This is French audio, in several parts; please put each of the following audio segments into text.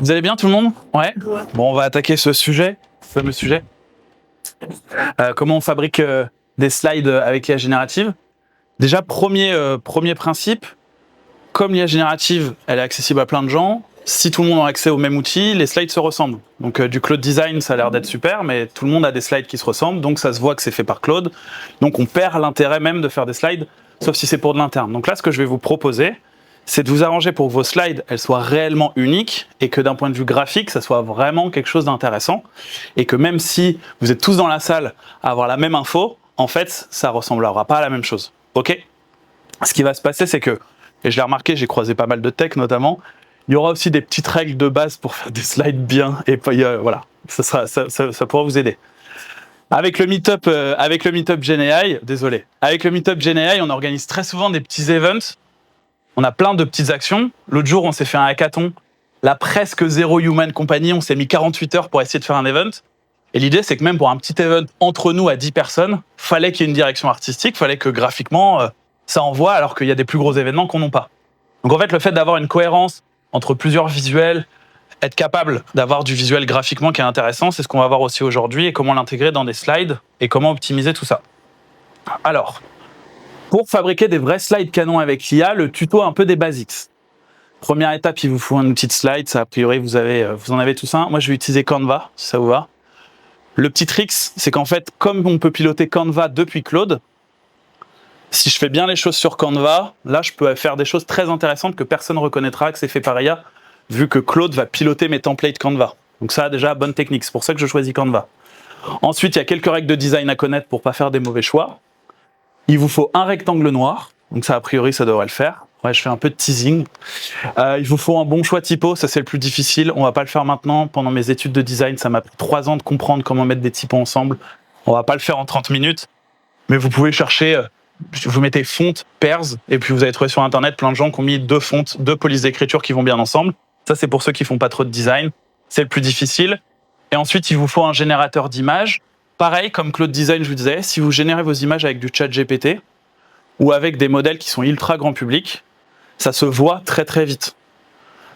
Vous allez bien tout le monde? Ouais. Bon, on va attaquer ce sujet, ce fameux sujet. Comment on fabrique des slides avec l'IA générative? Déjà, premier principe, comme l'IA générative, elle est accessible à plein de gens, si tout le monde a accès au même outil, les slides se ressemblent. Donc du Claude Design, ça a l'air d'être super, mais tout le monde a des slides qui se ressemblent, donc ça se voit que c'est fait par Claude. Donc on perd l'intérêt même de faire des slides, sauf si c'est pour de l'interne. Donc là, ce que je vais vous proposer, c'est de vous arranger pour que vos slides, elles soient réellement uniques et que d'un point de vue graphique, ça soit vraiment quelque chose d'intéressant. Et que même si vous êtes tous dans la salle à avoir la même info, en fait, ça ressemblera pas à la même chose. Ok? Ce qui va se passer, c'est que, et je l'ai remarqué, j'ai croisé pas mal de tech notamment, il y aura aussi des petites règles de base pour faire des slides bien. Et voilà, ça pourra vous aider. Avec le meetup GenAI, désolé. Avec le meetup GenAI, on organise très souvent des petits events. On a plein de petites actions. L'autre jour, on s'est fait un hackathon. Là, presque zéro human company. On s'est mis 48 heures pour essayer de faire un event. Et l'idée, c'est que même pour un petit event entre nous à 10 personnes, fallait qu'il y ait une direction artistique, fallait que graphiquement, ça envoie, alors qu'il y a des plus gros événements qu'on n'a pas. Donc en fait, le fait d'avoir une cohérence entre plusieurs visuels, être capable d'avoir du visuel graphiquement qui est intéressant, c'est ce qu'on va voir aussi aujourd'hui, et comment l'intégrer dans des slides, et comment optimiser tout ça. Alors, pour fabriquer des vrais slides canons avec l'IA, le tuto un peu des basics. Première étape, il vous faut un outil de slide. Ça, a priori, vous en avez tous un. Moi, je vais utiliser Canva, si ça vous va. Le petit trick, c'est qu'en fait, comme on peut piloter Canva depuis Claude, si je fais bien les choses sur Canva, là, je peux faire des choses très intéressantes que personne ne reconnaîtra que c'est fait par IA, vu que Claude va piloter mes templates Canva. Donc ça, déjà, bonne technique. C'est pour ça que je choisis Canva. Ensuite, il y a quelques règles de design à connaître pour ne pas faire des mauvais choix. Il vous faut un rectangle noir, donc ça a priori ça devrait le faire. Ouais, je fais un peu de teasing. Il vous faut un bon choix typo, ça c'est le plus difficile. On va pas le faire maintenant. Pendant mes études de design, ça m'a pris 3 ans de comprendre comment mettre des typos ensemble. On va pas le faire en 30 minutes, mais vous pouvez chercher. Vous mettez fonte, pairs, et puis vous allez trouver sur internet plein de gens qui ont mis 2 fontes, 2 polices d'écriture qui vont bien ensemble. Ça c'est pour ceux qui font pas trop de design. C'est le plus difficile. Et ensuite, il vous faut un générateur d'images. Pareil, comme Claude Design, je vous disais, si vous générez vos images avec du chat GPT ou avec des modèles qui sont ultra grand public, ça se voit très très vite.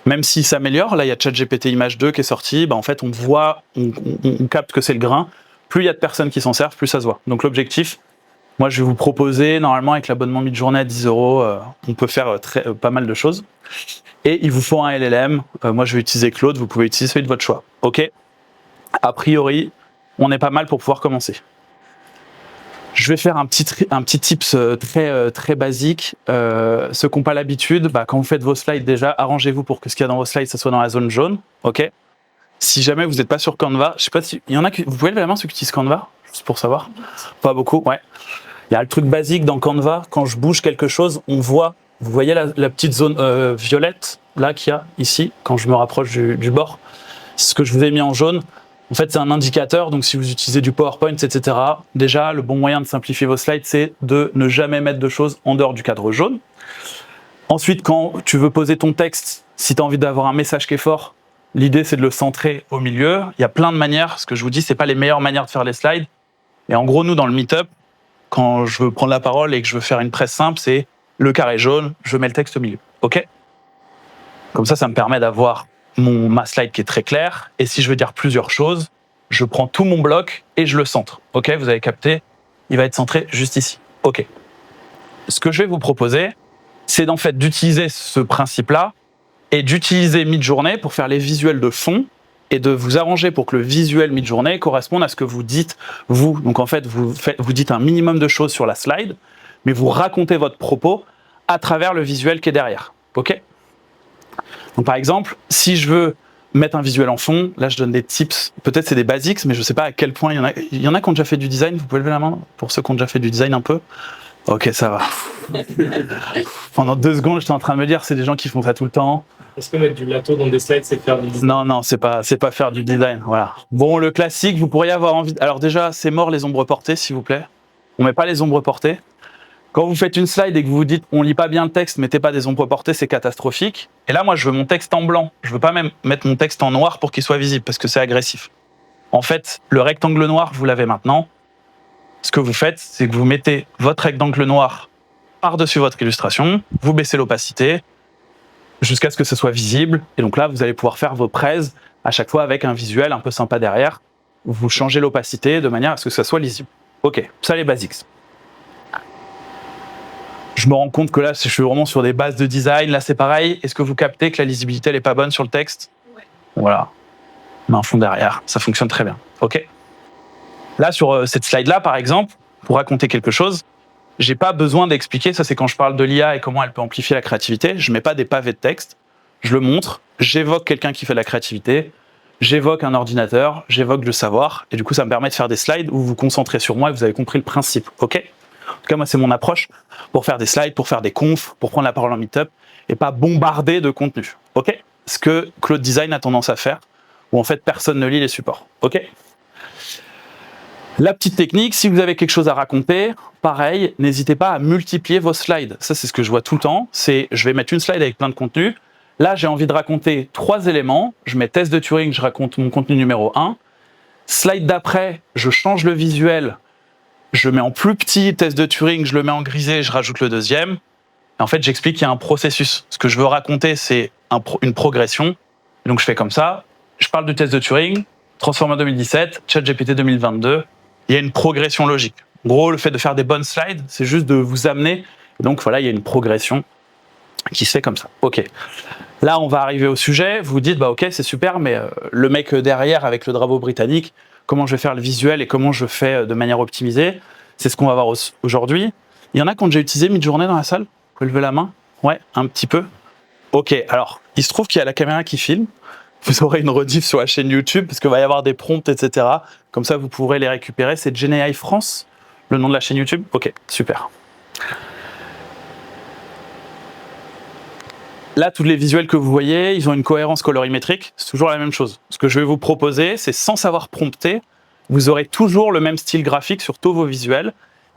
Même s'il s'améliore, là il y a ChatGPT Image 2 qui est sorti, en fait on voit, on capte que c'est le grain. Plus il y a de personnes qui s'en servent, plus ça se voit. Donc l'objectif, moi je vais vous proposer, normalement avec l'abonnement mi-journée à 10 €, on peut faire pas mal de choses. Et il vous faut un LLM, moi je vais utiliser Claude, vous pouvez utiliser celui de votre choix. Ok? A priori, on est pas mal pour pouvoir commencer. Je vais faire un petit tips très basique. Ceux qui n'ont pas l'habitude, quand vous faites vos slides déjà, arrangez-vous pour que ce qu'il y a dans vos slides, ça soit dans la zone jaune. Ok? Si jamais vous n'êtes pas sur Canva, je sais pas si il y en a qui, vous pouvez lever la main ceux qui utilisent Canva, juste pour savoir. Pas beaucoup, ouais. Il y a le truc basique dans Canva, quand je bouge quelque chose, on voit, vous voyez la petite zone violette là qu'il y a ici, quand je me rapproche du bord. C'est ce que je vous ai mis en jaune. En fait, c'est un indicateur, donc si vous utilisez du PowerPoint, etc., déjà, le bon moyen de simplifier vos slides, c'est de ne jamais mettre de choses en dehors du cadre jaune. Ensuite, quand tu veux poser ton texte, si tu as envie d'avoir un message qui est fort, l'idée, c'est de le centrer au milieu. Il y a plein de manières. Ce que je vous dis, c'est pas les meilleures manières de faire les slides. Et en gros, nous, dans le meet-up, quand je veux prendre la parole et que je veux faire une presse simple, c'est le carré jaune, je mets le texte au milieu. OK? Comme ça me permet d'avoir ma slide qui est très claire, et si je veux dire plusieurs choses, je prends tout mon bloc et je le centre. Ok, vous avez capté, il va être centré juste ici. Ok. Ce que je vais vous proposer, c'est d'en fait d'utiliser ce principe-là et d'utiliser Midjourney pour faire les visuels de fond et de vous arranger pour que le visuel Midjourney corresponde à ce que vous dites vous. Donc en fait, vous dites un minimum de choses sur la slide, mais vous racontez votre propos à travers le visuel qui est derrière. Ok ? Donc par exemple, si je veux mettre un visuel en fond, là je donne des tips, peut-être c'est des basics, mais je ne sais pas à quel point il y en a qui ont déjà fait du design, vous pouvez lever la main pour ceux qui ont déjà fait du design un peu. Ok, ça va. Pendant 2 secondes, j'étais en train de me dire, c'est des gens qui font ça tout le temps. Est-ce que mettre du lato dans des slides, c'est faire du design? Non, c'est pas faire du design, voilà. Bon, le classique, vous pourriez avoir envie... Alors déjà, c'est mort les ombres portées, s'il vous plaît. On met pas les ombres portées. Quand vous faites une slide et que vous vous dites on lit pas bien le texte, mettez pas des ombres portées, c'est catastrophique. Et là, moi, je veux mon texte en blanc. Je veux pas même mettre mon texte en noir pour qu'il soit visible, parce que c'est agressif. En fait, le rectangle noir, vous l'avez maintenant. Ce que vous faites, c'est que vous mettez votre rectangle noir par-dessus votre illustration, vous baissez l'opacité, jusqu'à ce que ce soit visible. Et donc là, vous allez pouvoir faire vos prêts à chaque fois avec un visuel un peu sympa derrière. Vous changez l'opacité de manière à ce que ça soit lisible. Ok, ça les basics. Je me rends compte que là, je suis vraiment sur des bases de design. Là, c'est pareil. Est-ce que vous captez que la lisibilité n'est pas bonne sur le texte? Ouais. Voilà. On met un fond derrière. Ça fonctionne très bien. Ok. Là, sur cette slide-là, par exemple, pour raconter quelque chose, j'ai pas besoin d'expliquer. Ça, c'est quand je parle de l'IA et comment elle peut amplifier la créativité. Je mets pas des pavés de texte. Je le montre. J'évoque quelqu'un qui fait de la créativité. J'évoque un ordinateur. J'évoque le savoir. Et du coup, ça me permet de faire des slides où vous vous concentrez sur moi et vous avez compris le principe. Ok. En tout cas, moi, c'est mon approche pour faire des slides, pour faire des confs, pour prendre la parole en meet-up et pas bombarder de contenu. Ok. Ce que Claude Design a tendance à faire, où en fait personne ne lit les supports. Ok. La petite technique, si vous avez quelque chose à raconter, pareil, n'hésitez pas à multiplier vos slides. Ça, c'est ce que je vois tout le temps. C'est, je vais mettre une slide avec plein de contenu. Là, j'ai envie de raconter 3 éléments. Je mets test de Turing, je raconte mon contenu numéro 1. Slide d'après, je change le visuel. Je mets en plus petit test de Turing, je le mets en grisé, je rajoute le deuxième. Et en fait, j'explique qu'il y a un processus. Ce que je veux raconter, c'est une progression. Et donc, je fais comme ça. Je parle du test de Turing, Transformer 2017, ChatGPT 2022. Il y a une progression logique. En gros, le fait de faire des bonnes slides, c'est juste de vous amener. Donc voilà, il y a une progression qui se fait comme ça. Ok. Là, on va arriver au sujet. Vous vous dites, bah ok, c'est super, mais le mec derrière avec le drapeau britannique, comment je vais faire le visuel et comment je fais de manière optimisée, c'est ce qu'on va voir aujourd'hui. Il y en a qui ont déjà utilisé Midjourney dans la salle? Vous pouvez lever la main? Ouais, un petit peu. Ok, alors, il se trouve qu'il y a la caméra qui filme. Vous aurez une rediff sur la chaîne YouTube parce qu'il va y avoir des prompts, etc. Comme ça, vous pourrez les récupérer. C'est GenAI France, le nom de la chaîne YouTube? Ok, super. Là, tous les visuels que vous voyez, ils ont une cohérence colorimétrique. C'est toujours la même chose. Ce que je vais vous proposer, c'est sans savoir prompter, vous aurez toujours le même style graphique sur tous vos visuels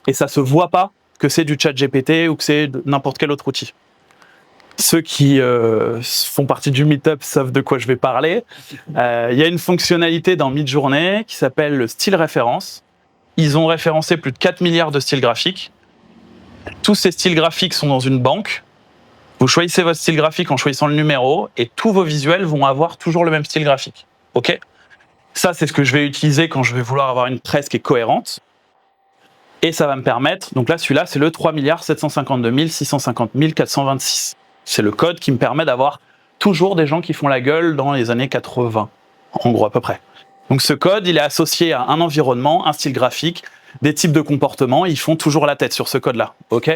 et ça se voit pas que c'est du ChatGPT ou que c'est n'importe quel autre outil. Ceux qui font partie du Meetup savent de quoi je vais parler. Il y a une fonctionnalité dans Midjourney qui s'appelle le style référence. Ils ont référencé plus de 4 milliards de styles graphiques. Tous ces styles graphiques sont dans une banque. Vous choisissez votre style graphique en choisissant le numéro et tous vos visuels vont avoir toujours le même style graphique. Ok ? Ça, c'est ce que je vais utiliser quand je vais vouloir avoir une presse qui est cohérente. Et ça va me permettre, donc là, celui-là, c'est le 3 752 650 426. C'est le code qui me permet d'avoir toujours des gens qui font la gueule dans les années 80, en gros à peu près. Donc ce code, il est associé à un environnement, un style graphique, des types de comportements, ils font toujours la tête sur ce code-là. Ok ?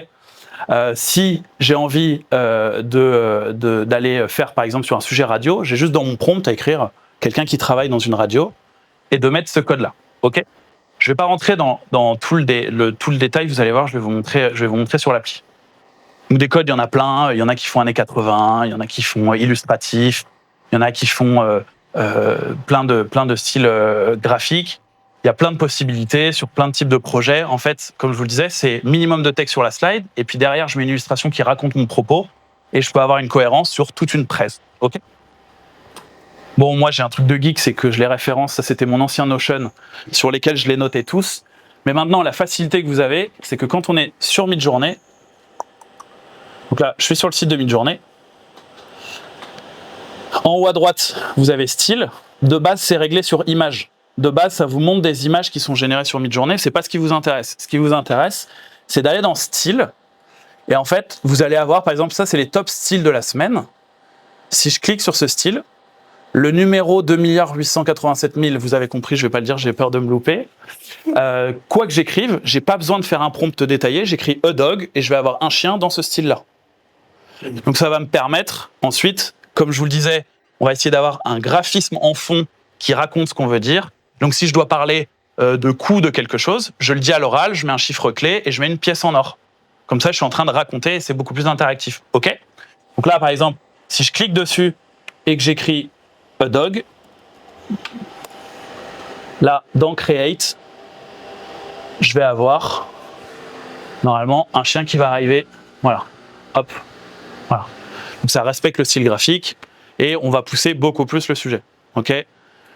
Si j'ai envie d'aller faire, par exemple, sur un sujet radio, j'ai juste dans mon prompt à écrire quelqu'un qui travaille dans une radio et de mettre ce code-là. Ok ? Je ne vais pas rentrer dans tout le détail, vous allez voir, je vais vous montrer sur l'appli. Donc des codes, il y en a plein, il y en a qui font années 80, il y en a qui font illustratif, il y en a qui font plein de styles graphiques. Il y a plein de possibilités sur plein de types de projets. En fait, comme je vous le disais, c'est minimum de texte sur la slide, et puis derrière, je mets une illustration qui raconte mon propos, et je peux avoir une cohérence sur toute une presse. Ok ? Bon, moi, j'ai un truc de geek, c'est que je les référence, ça c'était mon ancien Notion, sur lesquels je les notais tous. Mais maintenant, la facilité que vous avez, c'est que quand on est sur Midjourney, donc là, je suis sur le site de Midjourney, en haut à droite, vous avez style. De base, c'est réglé sur image. De base, ça vous montre des images qui sont générées sur Midjourney. C'est pas ce qui vous intéresse. Ce qui vous intéresse, c'est d'aller dans style. Et en fait, vous allez avoir, par exemple, ça, c'est les top styles de la semaine. Si je clique sur ce style, le numéro 2 887 000, vous avez compris, je vais pas le dire, j'ai peur de me louper. Quoi que j'écrive, j'ai pas besoin de faire un prompt détaillé. J'écris a dog et je vais avoir un chien dans ce style-là. Donc ça va me permettre ensuite, comme je vous le disais, on va essayer d'avoir un graphisme en fond qui raconte ce qu'on veut dire. Donc si je dois parler de coût de quelque chose, je le dis à l'oral, je mets un chiffre clé et je mets une pièce en or. Comme ça, je suis en train de raconter et c'est beaucoup plus interactif. Ok ? Donc là, par exemple, si je clique dessus et que j'écris a dog, là, dans Create, je vais avoir normalement un chien qui va arriver. Voilà. Hop. Voilà. Donc ça respecte le style graphique et on va pousser beaucoup plus le sujet. Ok ?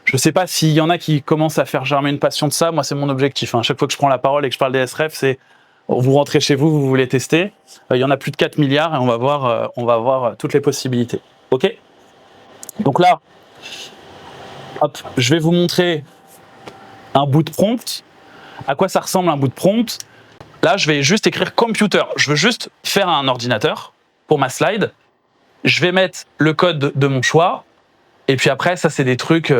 Je ne sais pas s'il y en a qui commencent à faire germer une passion de ça. Moi, c'est mon objectif. À chaque fois que je prends la parole et que je parle des SREF, c'est Vous rentrez chez vous, vous voulez tester. Il y en a plus de 4 milliards et on va voir toutes les possibilités. OK? Donc là, hop, je vais vous montrer un bout de prompt. À quoi ça ressemble un bout de prompt? Là, je vais juste écrire computer. Je veux juste faire un ordinateur pour ma slide. Je vais mettre le code de mon choix. Et puis après, ça, c'est des trucs...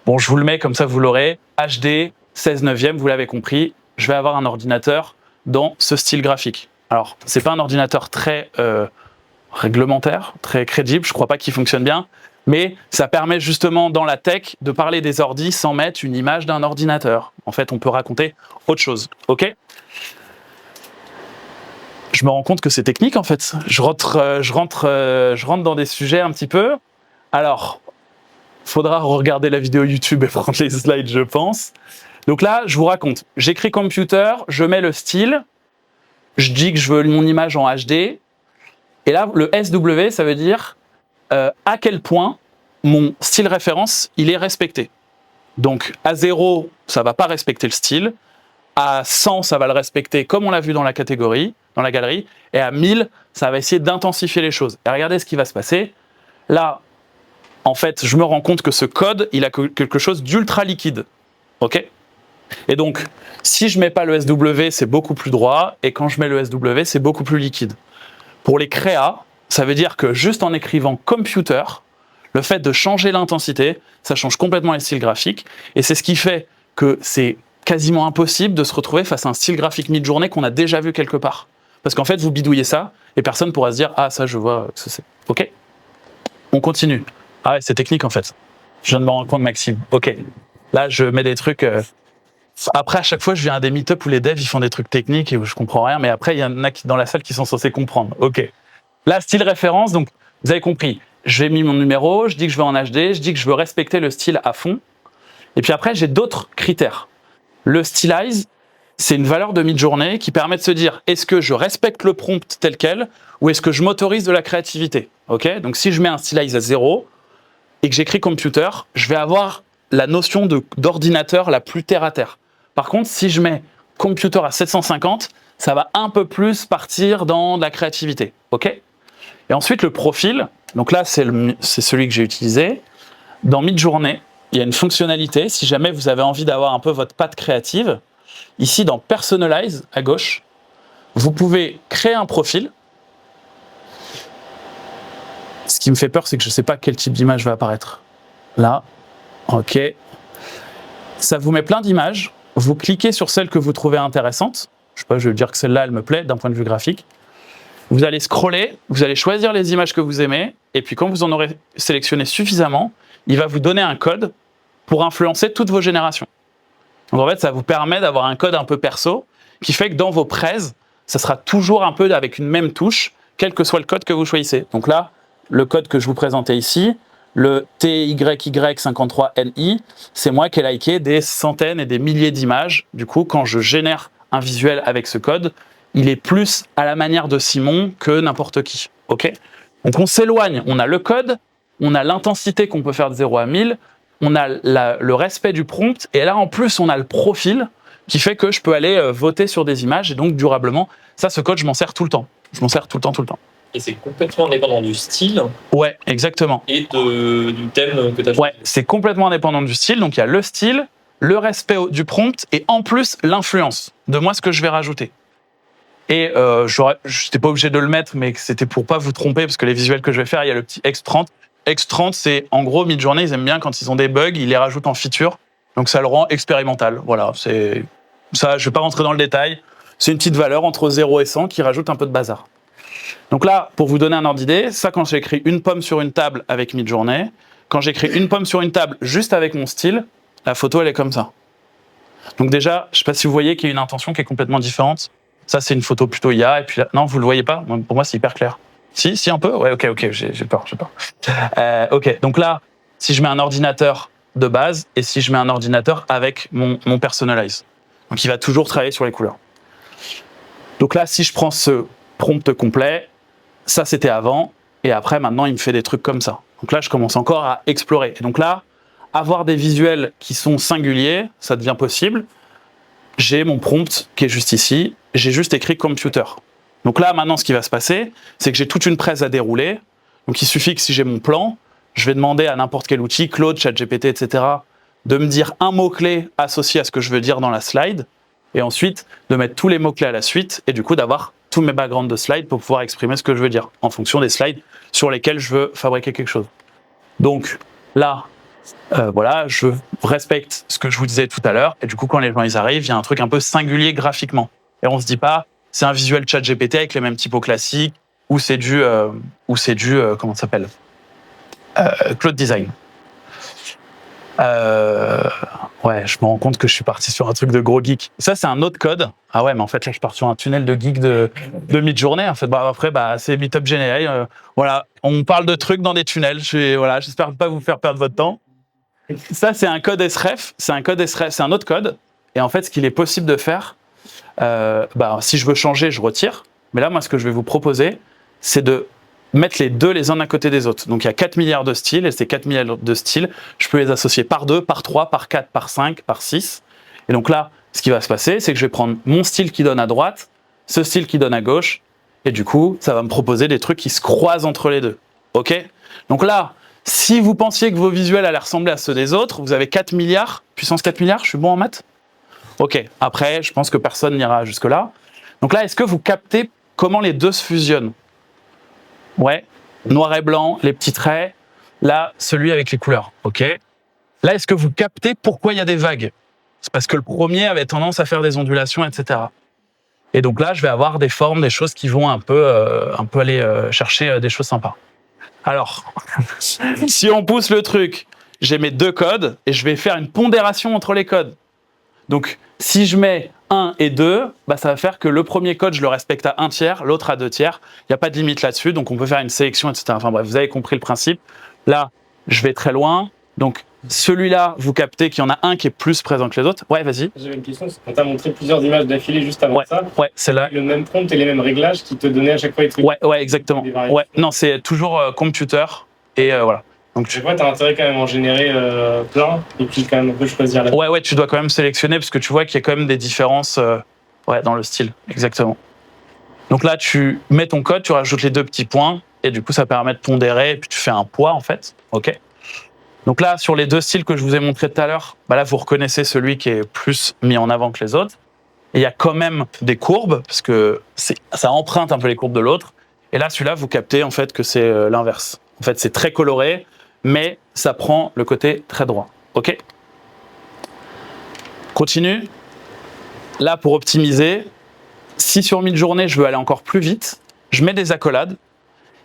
bon, je vous le mets comme ça, vous l'aurez. HD, 16/9, vous l'avez compris. Je vais avoir un ordinateur dans ce style graphique. Alors, c'est pas un ordinateur très réglementaire, très crédible. Je crois pas qu'il fonctionne bien. Mais ça permet justement, dans la tech, de parler des ordis sans mettre une image d'un ordinateur. En fait, on peut raconter autre chose. OK? Je me rends compte que c'est technique, en fait. Je rentre dans des sujets un petit peu. Alors, faudra regarder la vidéo YouTube et prendre les slides, je pense. Donc là, je vous raconte. J'écris computer, je mets le style, je dis que je veux mon image en HD. Et là, le SW, ça veut dire à quel point mon style référence, il est respecté. Donc, à 0, ça va pas respecter le style. À 100, ça va le respecter comme on l'a vu dans la catégorie, dans la galerie. Et à 1000, ça va essayer d'intensifier les choses. Et regardez ce qui va se passer. Là, en fait, je me rends compte que ce code, il a quelque chose d'ultra liquide. OK? Et donc, si je mets pas le SW, c'est beaucoup plus droit. Et quand je mets le SW, c'est beaucoup plus liquide. Pour les créas, ça veut dire que juste en écrivant computer, le fait de changer l'intensité, ça change complètement les styles graphiques. Et c'est ce qui fait que c'est quasiment impossible de se retrouver face à un style graphique mid-journée qu'on a déjà vu quelque part. Parce qu'en fait, vous bidouillez ça et personne ne pourra se dire « Ah, ça, je vois ce que c'est. » OK? On continue. Ah ouais, c'est technique en fait. Je viens de me rendre compte, Maxime. OK. Là, je mets des trucs... Après, à chaque fois, je viens à des meet-up où les devs, ils font des trucs techniques et où je comprends rien. Mais après, il y en a qui, dans la salle qui sont censés comprendre. OK. Là, style référence, donc, vous avez compris. J'ai mis mon numéro, je dis que je veux en HD, je dis que je veux respecter le style à fond. Et puis après, j'ai d'autres critères. Le stylize, c'est une valeur de mid-journée qui permet de se dire, est-ce que je respecte le prompt tel quel ou est-ce que je m'autorise de la créativité? OK? Donc, si je mets un stylize à 0 et que j'écris computer, je vais avoir la notion d'ordinateur la plus terre-à-terre. Par contre, si je mets computer à 750, ça va un peu plus partir dans de la créativité. OK? Et ensuite, le profil. Donc là, c'est celui que j'ai utilisé. Dans Midjourney, il y a une fonctionnalité. Si jamais vous avez envie d'avoir un peu votre patte créative, ici, dans Personalize, à gauche, vous pouvez créer un profil. Ce qui me fait peur, c'est que je ne sais pas quel type d'image va apparaître. Là, OK. Ça vous met plein d'images. Vous cliquez sur celle que vous trouvez intéressante. Je sais pas, je vais dire que celle-là, elle me plaît d'un point de vue graphique. Vous allez scroller, vous allez choisir les images que vous aimez, et puis quand vous en aurez sélectionné suffisamment, il va vous donner un code pour influencer toutes vos générations. Donc en fait, ça vous permet d'avoir un code un peu perso, qui fait que dans vos praises, ça sera toujours un peu avec une même touche, quel que soit le code que vous choisissez. Donc là, le code que je vous présentais ici, le TYY53NI, c'est moi qui ai liké des centaines et des milliers d'images. Du coup, quand je génère un visuel avec ce code, il est plus à la manière de Simon que n'importe qui. OK? Donc on s'éloigne, on a le code, on a l'intensité qu'on peut faire de 0 à 1000, on a le respect du prompt, et là en plus on a le profil qui fait que je peux aller voter sur des images, et donc durablement, ça, ce code, je m'en sers tout le temps. Je m'en sers tout le temps. Et c'est complètement indépendant du style. Ouais, exactement. Et du thème que tu as choisi. Ouais, c'est complètement indépendant du style, donc il y a le style, le respect du prompt, et en plus l'influence de moi, ce que je vais rajouter. Et je n'étais pas obligé de le mettre, mais c'était pour pas vous tromper, parce que les visuels que je vais faire, il y a le petit X30. X30, c'est en gros, Midjourney, ils aiment bien quand ils ont des bugs, ils les rajoutent en feature. Donc ça le rend expérimental. Voilà, c'est ça, je vais pas rentrer dans le détail. C'est une petite valeur entre 0 et 100 qui rajoute un peu de bazar. Donc là, pour vous donner un ordre d'idée, ça, quand j'écris une pomme sur une table avec Midjourney, quand j'écris une pomme sur une table juste avec mon style, la photo, elle est comme ça. Donc déjà, je sais pas si vous voyez qu'il y a une intention qui est complètement différente. Ça, c'est une photo plutôt IA, et puis là, non, vous le voyez pas. Pour moi, c'est hyper clair. Si, un peu. Ouais, ok, j'ai peur. Ok, donc là, si je mets un ordinateur de base et si je mets un ordinateur avec mon Personalize, donc il va toujours travailler sur les couleurs. Donc là, si je prends ce prompt complet, ça c'était avant, et après, maintenant, il me fait des trucs comme ça. Donc là, je commence encore à explorer. Et donc là, avoir des visuels qui sont singuliers, ça devient possible. j'ai mon prompt qui est juste ici, j'ai juste écrit computer. Donc là, maintenant, ce qui va se passer, c'est que j'ai toute une presse à dérouler. Donc il suffit que si j'ai mon plan, je vais demander à n'importe quel outil, Claude, ChatGPT, etc., de me dire un mot-clé associé à ce que je veux dire dans la slide, et ensuite de mettre tous les mots-clés à la suite, et du coup d'avoir tous mes backgrounds de slides pour pouvoir exprimer ce que je veux dire, en fonction des slides sur lesquels je veux fabriquer quelque chose. Donc là, voilà, je respecte ce que je vous disais tout à l'heure, et du coup quand les gens ils arrivent, il y a un truc un peu singulier graphiquement. Et on se dit pas, c'est un visuel ChatGPT avec les mêmes typos classiques, ou c'est du comment ça s'appelle, Claude Design. Ouais, je me rends compte que je suis parti sur un truc de gros geek. Ça, c'est un autre code. Ah ouais, mais en fait, là, je pars sur un tunnel de geek de mid-journée. En fait, après, c'est Meetup GNI. Voilà, on parle de trucs dans des tunnels. Voilà, j'espère pas vous faire perdre votre temps. Ça, c'est un code SREF. C'est un autre code. Et en fait, ce qu'il est possible de faire, si je veux changer, je retire. Mais là, moi, ce que je vais vous proposer, c'est de mettre les deux les uns à côté des autres. Donc il y a 4 milliards de styles, et ces 4 milliards de styles, je peux les associer par 2, par 3, par 4, par 5, par 6. Et donc là, ce qui va se passer, c'est que je vais prendre mon style qui donne à droite, ce style qui donne à gauche, et du coup, ça va me proposer des trucs qui se croisent entre les deux. OK ? Donc là, si vous pensiez que vos visuels allaient ressembler à ceux des autres, vous avez 4 milliards, puissance 4 milliards, je suis bon en maths ? OK, après, je pense que personne n'ira jusque-là. Donc là, est-ce que vous captez comment les deux se fusionnent ? Ouais, noir et blanc, les petits traits. Là, celui avec les couleurs. OK. Là, est-ce que vous captez pourquoi il y a des vagues ? C'est parce que le premier avait tendance à faire des ondulations, etc. Et donc là, je vais avoir des formes, des choses qui vont un peu aller chercher des choses sympas. Alors, si on pousse le truc, j'ai mes deux codes et je vais faire une pondération entre les codes. Donc, si je mets 1 et 2, ça va faire que le premier code, je le respecte à 1 tiers, l'autre à 2 tiers. Il n'y a pas de limite là-dessus, donc on peut faire une sélection, etc. Enfin bref, vous avez compris le principe. Là, je vais très loin. Donc, celui-là, vous captez qu'il y en a un qui est plus présent que les autres. Ouais, vas-y. J'avais une question, on t'a montré plusieurs images d'affilée juste avant ça. Ouais, c'est là. Le même prompt et les mêmes réglages qui te donnaient à chaque fois les trucs. Ouais, exactement. Ouais, non, c'est toujours computer et voilà. Donc tu vois, tu as intérêt quand même à en générer plein et puis quand même un peu choisir la. Ouais, tu dois quand même sélectionner parce que tu vois qu'il y a quand même des différences dans le style, exactement. Donc là, tu mets ton code, tu rajoutes les deux petits points et du coup, ça permet de pondérer et puis tu fais un poids en fait. OK. Donc là, sur les deux styles que je vous ai montrés tout à l'heure, là, vous reconnaissez celui qui est plus mis en avant que les autres. Et il y a quand même des courbes parce que ça emprunte un peu les courbes de l'autre. Et là, celui-là, vous captez en fait que c'est l'inverse. En fait, c'est très coloré, mais ça prend le côté très droit. OK ? Continue. Là, pour optimiser, si sur mid-journée, je veux aller encore plus vite, je mets des accolades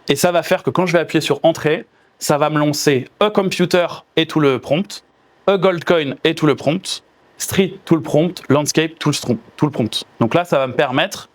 et ça va faire que quand je vais appuyer sur Entrée, ça va me lancer A Computer et tout le prompt, A Gold Coin et tout le prompt, Street tout le prompt, Landscape tout le prompt. Donc là, ça va me permettre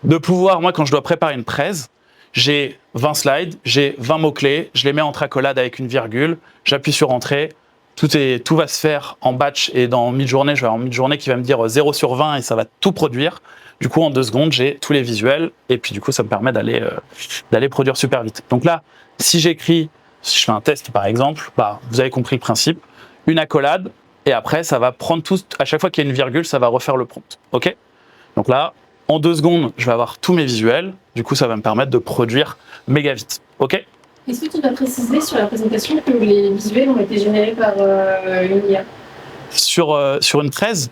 de pouvoir, moi, quand je dois préparer une presse, j'ai 20 slides, j'ai 20 mots-clés, je les mets entre accolades avec une virgule, j'appuie sur Entrée, tout va se faire en batch et dans mid-journée, je vais avoir mid-journée qui va me dire 0 sur 20 et ça va tout produire. Du coup, en 2 secondes, j'ai tous les visuels et puis du coup, ça me permet d'aller produire super vite. Donc là, si je fais un test par exemple, vous avez compris le principe, une accolade et après, ça va prendre tout, à chaque fois qu'il y a une virgule, ça va refaire le prompt. OK ? Donc là, en 2 secondes, je vais avoir tous mes visuels. Du coup, ça va me permettre de produire méga vite. OK ? Est-ce que tu vas préciser sur la présentation que les visuels ont été générés par une IA ? Sur une presse,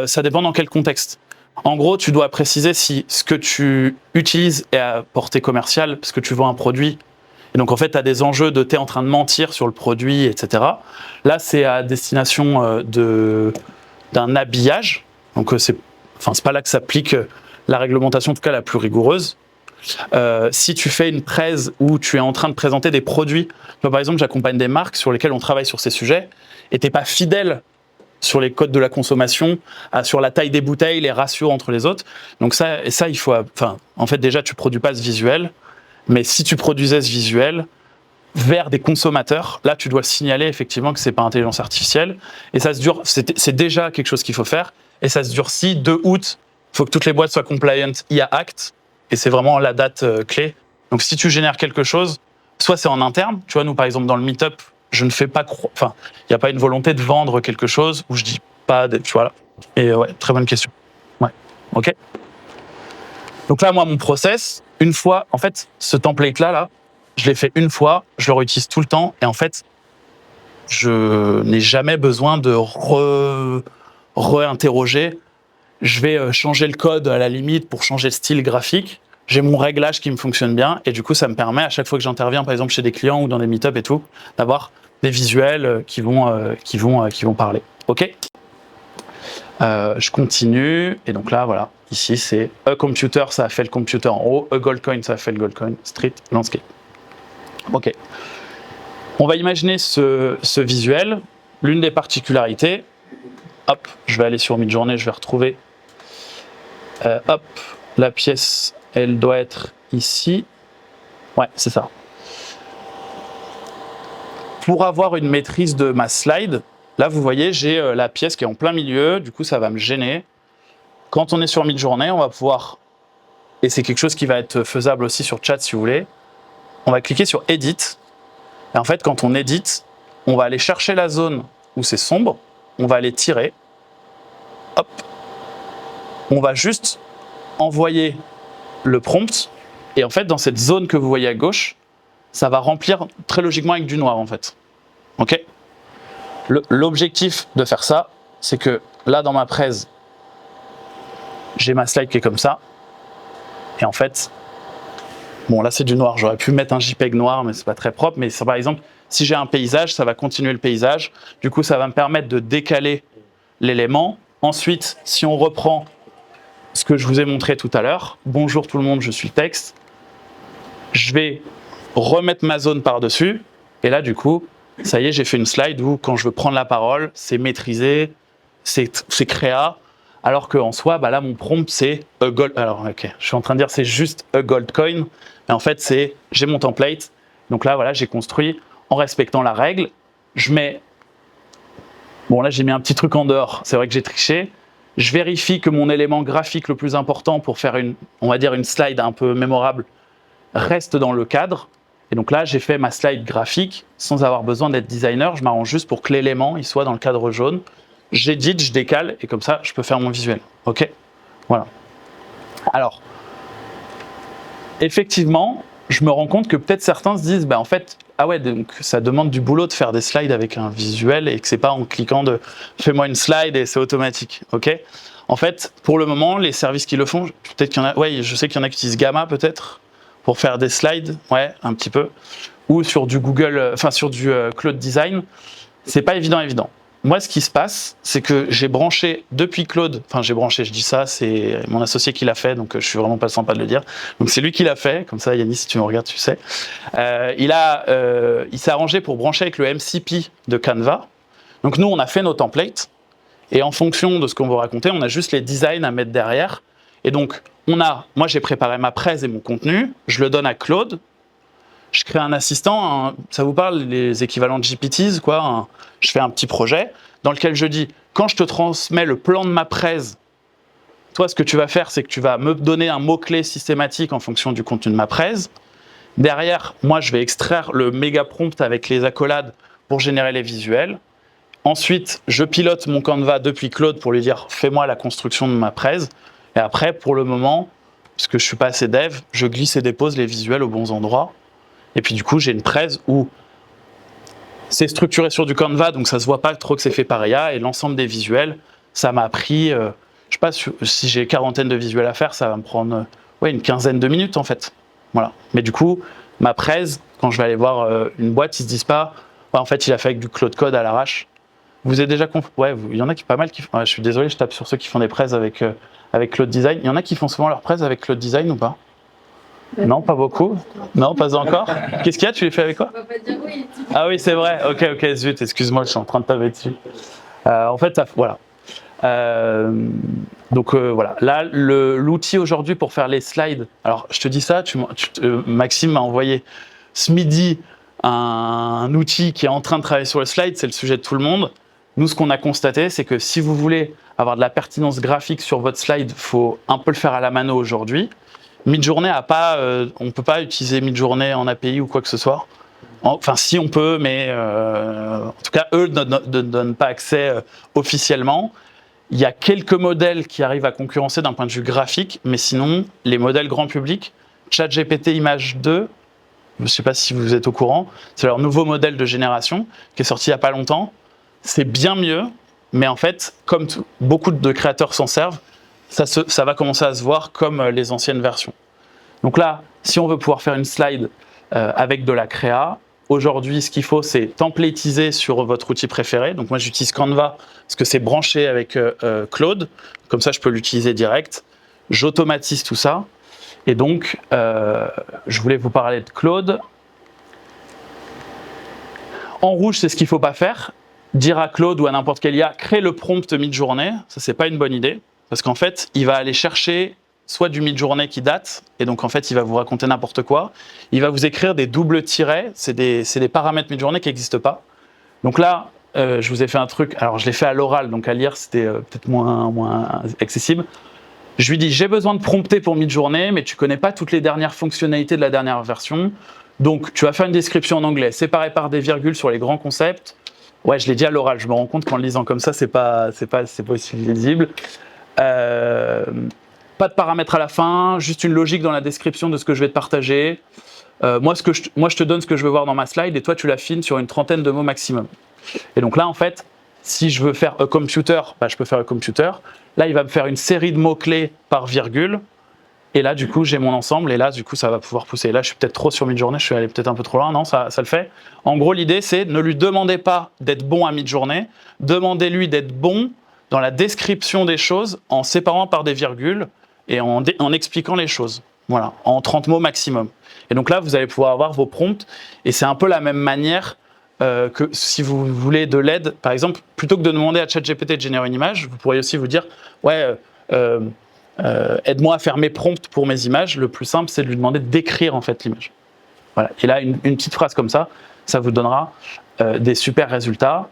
ça dépend dans quel contexte. En gros, tu dois préciser si ce que tu utilises est à portée commerciale, parce que tu vends un produit. Et donc, en fait, tu as des enjeux de t'es en train de mentir sur le produit, etc. Là, c'est à destination d'un habillage. Donc, c'est pas là que s'applique la réglementation, en tout cas la plus rigoureuse. Si tu fais une presse où tu es en train de présenter des produits, moi, par exemple, j'accompagne des marques sur lesquelles on travaille sur ces sujets, et t'es pas fidèle sur les codes de la consommation, sur la taille des bouteilles, les ratios entre les autres. Donc ça, il faut... en fait, déjà, tu produis pas ce visuel, mais si tu produisais ce visuel vers des consommateurs, là, tu dois signaler effectivement que c'est pas intelligence artificielle, et ça se dure... C'est déjà quelque chose qu'il faut faire, et ça se durcit 2 août. Il faut que toutes les boîtes soient compliant IA Act, et c'est vraiment la date clé. Donc, si tu génères quelque chose, soit c'est en interne, tu vois, nous, par exemple, dans le Meetup, je ne fais pas... il n'y a pas une volonté de vendre quelque chose où je dis Voilà. Et ouais, très bonne question. Ouais, ok. Donc là, moi, mon process, une fois, en fait, ce template-là, je l'ai fait une fois, je le réutilise tout le temps, et en fait, je n'ai jamais besoin de réinterroger. Je vais changer le code à la limite pour changer le style graphique. J'ai mon réglage qui me fonctionne bien, et du coup, ça me permet, à chaque fois que j'interviens, par exemple, chez des clients ou dans des meet-up et tout, d'avoir des visuels qui vont parler. Ok. Je continue, et donc là, voilà, ici c'est a computer, ça a fait le computer en haut, a gold coin, ça a fait le gold coin, street, landscape. Ok. On va imaginer ce visuel. L'une des particularités, hop, je vais aller sur Midjourney, je vais retrouver, hop, la pièce, elle doit être ici. Ouais, c'est ça. Pour avoir une maîtrise de ma slide, là, vous voyez, j'ai la pièce qui est en plein milieu, du coup, ça va me gêner. Quand on est sur Midjourney, on va pouvoir, et c'est quelque chose qui va être faisable aussi sur chat si vous voulez, on va cliquer sur Edit. Et en fait, quand on édite, on va aller chercher la zone où c'est sombre, on va aller tirer, hop, on va juste envoyer le prompt, et en fait, dans cette zone que vous voyez à gauche, ça va remplir très logiquement avec du noir, en fait. Ok ? L'objectif de faire ça, c'est que là, dans ma presse, j'ai ma slide qui est comme ça. Et en fait, bon, là, c'est du noir. J'aurais pu mettre un JPEG noir, mais c'est pas très propre. Mais par exemple, si j'ai un paysage, ça va continuer le paysage. Du coup, ça va me permettre de décaler l'élément. Ensuite, si on reprend ce que je vous ai montré tout à l'heure, bonjour tout le monde, je suis le texte. Je vais remettre ma zone par-dessus. Et là, du coup, ça y est, j'ai fait une slide où, quand je veux prendre la parole, c'est maîtrisé, c'est créa, alors qu'en soi, bah là, mon prompt, c'est a gold. Alors, ok, je suis en train de dire c'est juste a gold coin, mais en fait, j'ai mon template. Donc là, voilà, j'ai construit en respectant la règle. Je mets. Bon, là, j'ai mis un petit truc en dehors, c'est vrai que j'ai triché. Je vérifie que mon élément graphique le plus important pour faire on va dire une slide un peu mémorable reste dans le cadre. Et donc là, j'ai fait ma slide graphique sans avoir besoin d'être designer. Je m'arrange juste pour que l'élément il soit dans le cadre jaune. J'édite, je décale, et comme ça, je peux faire mon visuel. Ok ? Voilà. Alors, effectivement, je me rends compte que peut-être certains se disent, bah en fait, ah ouais, donc ça demande du boulot de faire des slides avec un visuel et que c'est pas en cliquant de fais-moi une slide et c'est automatique. Ok ? En fait, pour le moment, les services qui le font, peut-être qu'il y en a, ouais, je sais qu'il y en a qui utilisent Gamma peut-être pour faire des slides, ouais, un petit peu, ou sur du Google, enfin sur du Cloud Design, c'est pas évident. Moi, ce qui se passe, c'est que j'ai branché depuis Claude, enfin j'ai branché, je dis ça, c'est mon associé qui l'a fait, donc je suis vraiment pas sympa de le dire. Donc c'est lui qui l'a fait, comme ça Yannis, si tu me regardes, tu sais. Il s'est arrangé pour brancher avec le MCP de Canva. Donc nous, on a fait nos templates, et en fonction de ce qu'on veut raconter, on a juste les designs à mettre derrière. Et donc, moi j'ai préparé ma presse et mon contenu, je le donne à Claude, je crée un assistant, ça vous parle, les équivalents de GPTs, quoi, je fais un petit projet dans lequel je dis, quand je te transmets le plan de ma presse, toi ce que tu vas faire, c'est que tu vas me donner un mot-clé systématique en fonction du contenu de ma presse. Derrière, moi je vais extraire le méga prompt avec les accolades pour générer les visuels. Ensuite, je pilote mon Canva depuis Claude pour lui dire, fais-moi la construction de ma presse. Et après, pour le moment, parce que je ne suis pas assez dev, je glisse et dépose les visuels aux bons endroits. Et puis du coup, j'ai une presse où c'est structuré sur du Canva, donc ça ne se voit pas trop que c'est fait par IA. Et l'ensemble des visuels, ça m'a pris, je ne sais pas si j'ai 40aine de visuels à faire, ça va me prendre une 15aine de minutes en fait. Voilà. Mais du coup, ma presse, quand je vais aller voir une boîte, ils ne se disent pas, ouais, en fait, il a fait avec du Claude Code à l'arrache. Vous êtes déjà ouais, il y en a qui pas mal qui font. Ouais, je suis désolé, je tape sur ceux qui font des presses avec Claude Design. Il y en a qui font souvent leurs presses avec Claude Design ou pas? Non, pas beaucoup. Non, pas encore. Qu'est-ce qu'il y a? Tu les fais avec quoi? On va pas dire oui. Ah oui, c'est vrai. Ok, zut, excuse-moi, je suis en train de taper dessus. En fait, voilà. Donc voilà. Là, l'outil aujourd'hui pour faire les slides. Alors, je te dis ça, Maxime m'a envoyé ce midi un outil qui est en train de travailler sur le slide. C'est le sujet de tout le monde. Nous, ce qu'on a constaté, c'est que si vous voulez avoir de la pertinence graphique sur votre slide, il faut un peu le faire à la mano aujourd'hui. Midjourney a pas, on ne peut pas utiliser Midjourney en API ou quoi que ce soit. Enfin, si on peut, mais en tout cas, eux ne donnent pas accès officiellement. Il y a quelques modèles qui arrivent à concurrencer d'un point de vue graphique, mais sinon, les modèles grand public, ChatGPT Image 2, je ne sais pas si vous êtes au courant, c'est leur nouveau modèle de génération qui est sorti il n'y a pas longtemps. C'est bien mieux, mais en fait, comme beaucoup de créateurs s'en servent, ça va commencer à se voir comme les anciennes versions. Donc là, si on veut pouvoir faire une slide avec de la créa, aujourd'hui, ce qu'il faut, c'est templatiser sur votre outil préféré. Donc moi, j'utilise Canva parce que c'est branché avec Claude. Comme ça, je peux l'utiliser direct. J'automatise tout ça. Et donc, je voulais vous parler de Claude. En rouge, c'est ce qu'il ne faut pas faire. Dire à Claude ou à n'importe quel IA, crée le prompt mid-journée. Ça, c'est pas une bonne idée. Parce qu'en fait, il va aller chercher soit du mid-journée qui date, et donc en fait, il va vous raconter n'importe quoi. Il va vous écrire des doubles tirets, c'est des paramètres mid-journée qui n'existent pas. Donc là, je vous ai fait un truc, alors je l'ai fait à l'oral, donc à lire, c'était peut-être moins accessible. Je lui dis, j'ai besoin de prompter pour mid-journée, mais tu connais pas toutes les dernières fonctionnalités de la dernière version. Donc, tu vas faire une description en anglais, séparée par des virgules sur les grands concepts. Ouais, je l'ai dit à l'oral, je me rends compte qu'en le lisant comme ça, c'est pas aussi lisible. Pas de paramètres à la fin, juste une logique dans la description de ce que je vais te partager. Moi, je te donne ce que je veux voir dans ma slide et toi, tu l'affines sur une 30aine de mots maximum. Et donc là, en fait, si je veux faire a computer, bah, je peux faire a computer. Là, il va me faire une série de mots-clés par virgule. Et là, du coup, j'ai mon ensemble. Et là, du coup, ça va pouvoir pousser. Là, je suis peut-être trop sur mid-journée. Je suis allé peut-être un peu trop loin. Non, ça le fait. En gros, l'idée, c'est ne lui demandez pas d'être bon à mid-journée. Demandez-lui d'être bon dans la description des choses en séparant par des virgules et en expliquant les choses. Voilà, en 30 mots maximum. Et donc là, vous allez pouvoir avoir vos prompts. Et c'est un peu la même manière que si vous voulez de l'aide. Par exemple, plutôt que de demander à ChatGPT de générer une image, vous pourriez aussi vous dire « Ouais, aide-moi à faire mes prompts pour mes images ». Le plus simple, c'est de lui demander d'écrire en fait l'image. Voilà. Et là, une petite phrase comme ça vous donnera des super résultats.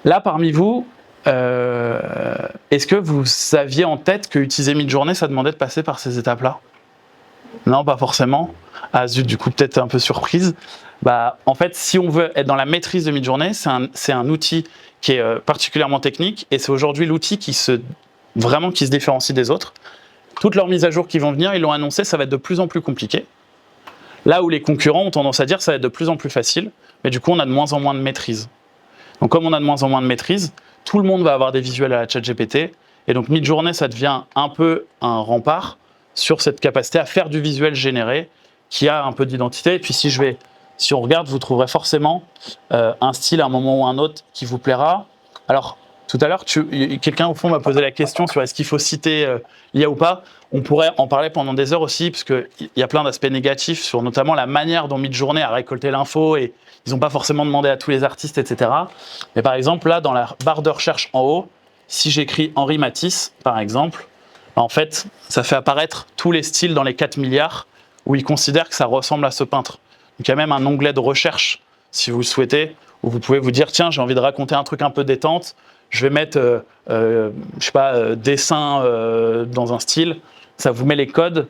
Là, parmi vous, est-ce que vous saviez en tête que utiliser mid-journée, ça demandait de passer par ces étapes-là? Non, pas forcément. Ah zut, du coup, peut-être un peu surprise. Bah, en fait, si on veut être dans la maîtrise de mid-journée, c'est un outil qui est particulièrement technique et c'est aujourd'hui l'outil qui se différencie des autres. Toutes leurs mises à jour qui vont venir, ils l'ont annoncé, ça va être de plus en plus compliqué. Là où les concurrents ont tendance à dire ça va être de plus en plus facile, mais du coup, on a de moins en moins de maîtrise. Donc, comme on a de moins en moins de maîtrise, tout le monde va avoir des visuels à la ChatGPT. Et donc, mid-journée, ça devient un peu un rempart sur cette capacité à faire du visuel généré qui a un peu d'identité. Et puis, si on regarde, vous trouverez forcément un style à un moment ou un autre qui vous plaira. Alors, tout à l'heure, quelqu'un au fond m'a posé la question sur est-ce qu'il faut citer l'IA ou pas. On pourrait en parler pendant des heures aussi, parce qu'il y a plein d'aspects négatifs sur notamment la manière dont Midjourney a récolté l'info et ils n'ont pas forcément demandé à tous les artistes, etc. Mais par exemple, là, dans la barre de recherche en haut, si j'écris Henri Matisse, par exemple, en fait, ça fait apparaître tous les styles dans les 4 milliards où ils considèrent que ça ressemble à ce peintre. Donc, il y a même un onglet de recherche, si vous le souhaitez, où vous pouvez vous dire, tiens, j'ai envie de raconter un truc un peu détente, je vais mettre, je sais pas, dessin dans un style, ça vous met les codes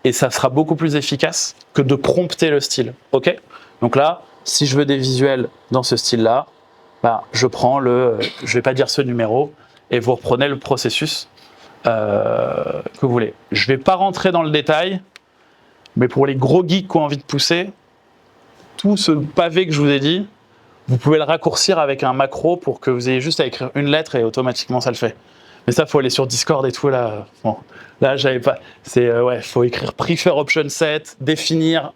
et ça sera beaucoup plus efficace que de prompter le style. Ok ? Donc là, si je veux des visuels dans ce style-là, bah, je prends je vais pas dire ce numéro, et vous reprenez le processus que vous voulez. Je vais pas rentrer dans le détail, mais pour les gros geeks qui ont envie de pousser, tout ce pavé que je vous ai dit, vous pouvez le raccourcir avec un macro pour que vous ayez juste à écrire une lettre et automatiquement ça le fait. Mais ça, faut aller sur Discord et tout là. Bon, là, j'avais pas. C'est faut écrire prefer option set, définir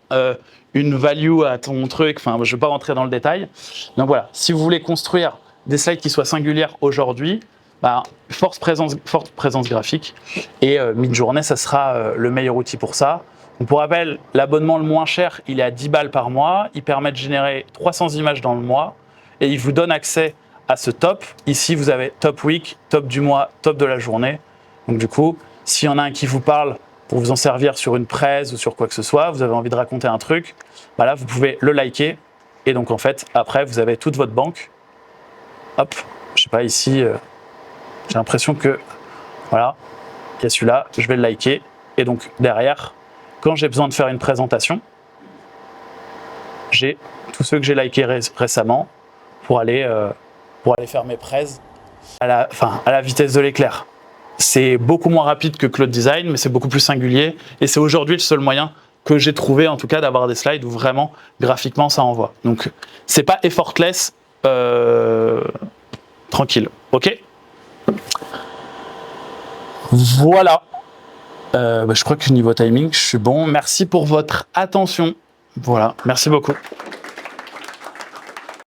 une value à ton truc. Enfin, je vais pas rentrer dans le détail. Donc voilà, si vous voulez construire des slides qui soient singulières aujourd'hui, bah, forte présence graphique et Midjourney, ça sera le meilleur outil pour ça. Donc pour rappel, l'abonnement le moins cher, il est à 10 balles par mois. Il permet de générer 300 images dans le mois et il vous donne accès à ce top. Ici, vous avez top week, top du mois, top de la journée. Donc du coup, s'il y en a un qui vous parle pour vous en servir sur une presse ou sur quoi que ce soit, vous avez envie de raconter un truc, bah là, vous pouvez le liker. Et donc en fait, après, vous avez toute votre banque. Hop, je sais pas, ici, j'ai l'impression que, voilà, il y a celui-là, je vais le liker. Et donc derrière, quand j'ai besoin de faire une présentation, j'ai tous ceux que j'ai likés récemment pour aller faire mes prêts à la vitesse de l'éclair. C'est beaucoup moins rapide que Cloud Design, mais c'est beaucoup plus singulier. Et c'est aujourd'hui le seul moyen que j'ai trouvé, en tout cas, d'avoir des slides où vraiment, graphiquement, ça envoie. Donc, c'est pas effortless, tranquille. OK? Voilà. Je crois que niveau timing, je suis bon. Merci pour votre attention. Voilà. Merci beaucoup.